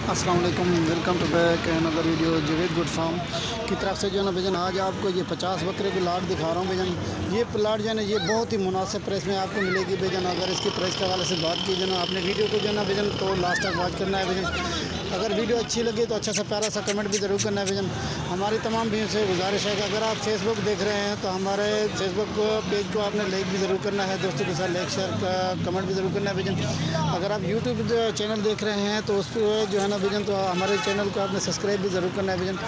अस्सलाम वालेकुम, welcome to back another video. Javed Goat Farm की तरफ से जो है ना भजन आज आपको ये 50 बकरे की लाट दिखा रहा हूँ भजन। ये प्लाट जो है ना ये बहुत ही मुनासिब प्राइस में आपको मिलेगी भजन। अगर इसकी प्राइस के हवाले से बात की जो ना आपने वीडियो को जो है ना भजन तो लास्ट तक वॉच करना है भजन। अगर वीडियो अच्छी लगे तो अच्छा सा प्यारा सा कमेंट भी ज़रूर करना है भजन। हमारी तमाम भैया से गुजारिश है कि अगर आप फेसबुक देख रहे हैं तो हमारे फेसबुक पेज को आपने लाइक भी ज़रूर करना है, दोस्तों के साथ लाइक शेयर कमेंट भी ज़रूर करना है भजन। अगर आप यूट्यूब चैनल देख रहे हैं तो उस पर जो है ना भजन तो हमारे चैनल को आपने सब्सक्राइब भी ज़रूर करना है भजन।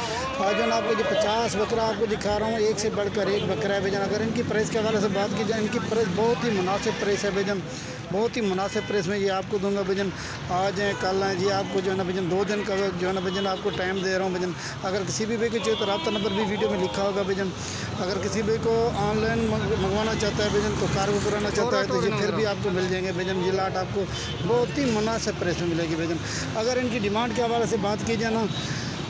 आज जो है आपको जो 50 बकरा आपको दिखा रहा हूँ, एक से बढ़कर एक बकरा है भजन। अगर इनकी प्राइस के हवाले से बात की जाए, इनकी प्राइस बहुत ही मुनासिब प्राइस है भजन, बहुत ही मुनासिब प्राइस में ये आपको दूंगा भजन। आज है कल है जी, आपको जो है ना भजन 2 दिन का जो है ना भजन आपको टाइम दे रहा हूँ भजन। अगर किसी भी भाई को चाहिए तो रब्ता नंबर भी वीडियो में लिखा होगा भजन। अगर किसी भाई को ऑनलाइन मंगवाना चाहता है भजन, तो कार्गो कराना चाहता है तो ये फिर भी आपको मिल जाएंगे भजन। ये लाट आपको बहुत ही मुनासिब प्राइस में मिलेगी भजन। अगर इनकी डिमांड के हवाले से बात की जाए ना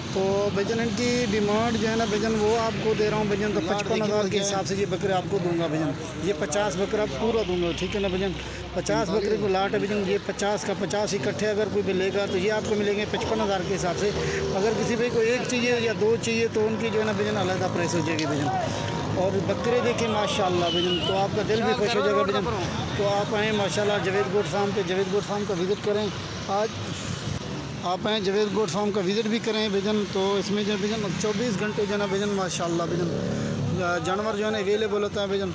तो भजन इनकी डिमांड जो है ना भजन वो आपको दे रहा हूँ भजन तो 55,000 के हिसाब से ये बकरे आपको दूंगा भजन। ये 50 बकरा पूरा दूंगा, ठीक है ना भजन। 50 बकरे को लाट है भजन। ये 50 का 50 इकट्ठे अगर कोई भी लेगा तो ये आपको मिलेंगे 55,000 के हिसाब से। अगर किसी भाई को एक चाहिए या 2 चाहिए तो उनकी जो है ना भजन अलग प्राइस हो जाएगी भजन। और बकरे देखिए माशाल्लाह भजन, तो आपका दिल भी खुश हो जाएगा भजन। तो आप आएँ माशाल्लाह जवेद गोट फार्म पे, जवेद गोट फार्म का विज़िट करें। आज आप आएँ जवेद गोट फार्म का विज़िट भी करें भजन। तो इसमें जो भजन 24 घंटे जो है ना भजन माशाल्लाह भजन जानवर जो है ना अवेलेबल होता है भजन।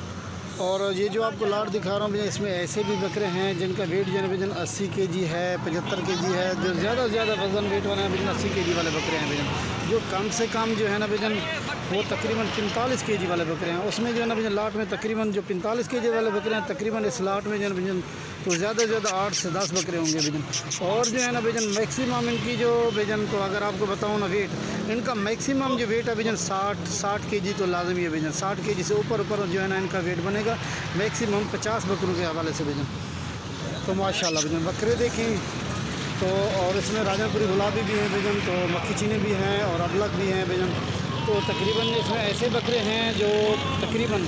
और ये जो आपको लाट दिखा रहा हूँ भजन, इसमें ऐसे भी बकरे हैं जिनका वेट जो है भजन 80 kg है, 75 kg है। जो ज़्यादा से ज़्यादा वजन वेट वाले हैं भजन 80 kg वाले बकरे हैं भजन। जो कम से कम जो है ना भजन वो तकरीबन 45 kg वाले बकरे हैं। उसमें जो है ना भजन लाट में तकरीबन जो 45 kg वाले बकरे हैं, तकरीबन इस लाट में जो है भजन तो ज़्यादा से ज़्यादा 8 से 10 बकरे होंगे भजन। और जो है ना भजन मैक्सिमम इनकी जो भजन तो अगर आपको बताऊँ ना वेट इनका मैक्सिमम जो वेट है भजन 60 kg तो लाजमी है भजन। 60 kg से ऊपर जो है ना इनका वेट बनेगा मैक्सिमम 50 बकरों के हवाले से भजन। तो माशाल्लाह भजन बकरे देखें तो। और इसमें राजनपुरी गुलाबी भी हैं भजन, तो मक्खी चीनी भी हैं और अबलक भी हैं भजन। तो तकरीबन इसमें ऐसे बकरे हैं जो तकरीबन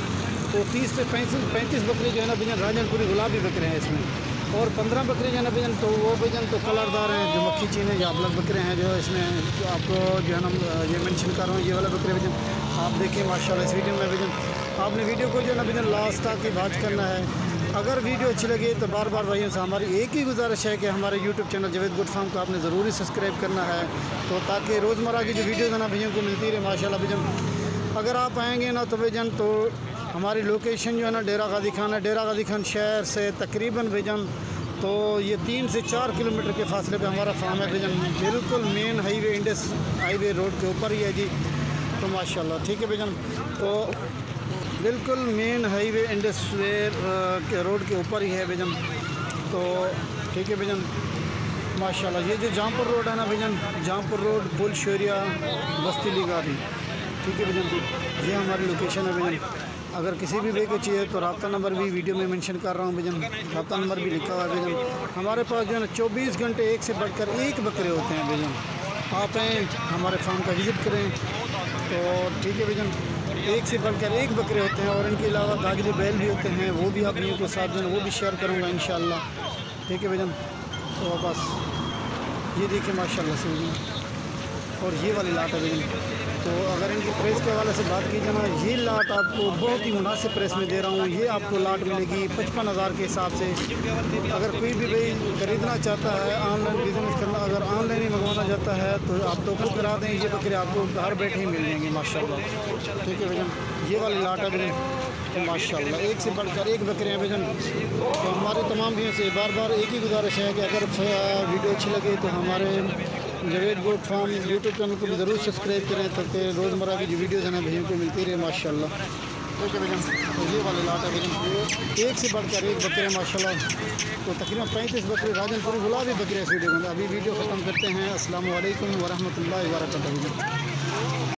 तो 30 से 35 बकरे जो है ना भजन राजनपुरी गुलाबी बकरे हैं इसमें। और 15 बकरे जो है ना भजन तो वो भजन तो कलरदार हैं, जो मक्खी चीनी या अबलक बकरे हैं जो इसमें जो आपको जो है ना ये मेंशन कर रहा हूँ, ये वाला बकरे भजन आप देखिए माशाल्लाह इस वीडियो में भजन। आपने वीडियो को जो है ना भजन लास्ट तक वॉच करना है। अगर वीडियो अच्छी लगे तो बार बार भाइयों से हमारी एक ही गुजारिश है कि हमारे YouTube channel Javed Goat Farm को आपने ज़रूरी सब्सक्राइब करना है, तो ताकि रोज़मर्रा की जो वीडियोज़ है ना भैया को मिलती रहे माशाल्लाह भजन। अगर आप आएँगे ना तो भजन तो हमारी लोकेशन जो है ना डेरा गाजी खान है। डेरा गाजी खान शहर से तकरीबन भजन तो ये 3 से 4 किलोमीटर के फासले पे हमारा फार्म है भजन। बिल्कुल main highway Indus highway road के ऊपर ही है जी। तो माशाल्लाह ठीक है भजन। तो बिल्कुल मेन हाईवे इंडस के रोड के ऊपर ही है भजन। तो ठीक है भजन माशाल्लाह। ये जो जहाँपुर रोड है ना भजन, जहाँपुर रोड पुल शोरिया बस्ती लिगारी, ठीक है भजन। ये हमारी लोकेशन है भजन। अगर किसी भी भाई को चाहिए तो रब्ता नंबर भी वीडियो में मेंशन कर रहा हूँ भजन, रब्ता नंबर भी लिखा हुआ है भजन। हमारे पास जो है ना 24 घंटे एक से बढ़कर एक बकरे होते हैं भजन। आप आएँ हमारे फार्म का विज़िट करें तो ठीक है भजन। एक से बढ़कर एक बकरे होते हैं और इनके अलावा गाजरी बैल भी होते हैं, वो भी आप लोगों के साथ जो है वो भी शेयर करूँगा इंशाल्लाह, ठीक है भजन। तो बस ये देखिए माशाल्लाह से भजन। और ये वाली लाट है भजन। तो अगर इनकी प्राइस के हवाले से बात की जाए ना, ये लाट आपको बहुत ही मुनासिब प्राइस में दे रहा हूँ। ये आपको लाट मिलेगी 55,000 के हिसाब से। अगर कोई भी भाई ख़रीदना चाहता है, ऑनलाइन बिजनेस करना, अगर ऑनलाइन ही मंगवाना चाहता है तो आप तो खुद करा दें, ये बकरे आपको घर बैठे ही मिल जाएंगे माशाल्लाह, ठीक है भजन। ये वाली लाट है भजन माशाल्लाह, एक से बढ़कर एक बकरे हैं भजन। तो हमारे तमाम भैया से बार बार एक ही गुजारिश है कि अगर वीडियो अच्छी लगे तो हमारे Javed Goat Farm YouTube channel को भी ज़रूर सब्सक्राइब करें ताकि रोज़मर्रा की जो वीडियोज़ हैं ना भैया को मिलती रहे माशाल्लाह, ठीक है भजन। तो ये वाले लाट है भजन, एक से बढ़कर एक बकरे माशाल्लाह। तो तकरीबन 35 बकरे राजनपुरी गुलाबी बकरे इस वीडियो में। अभी वीडियो ख़त्म करते हैं। अस्सलामु अलैकुम वरहमतुल्लाहि वबरकातुहू।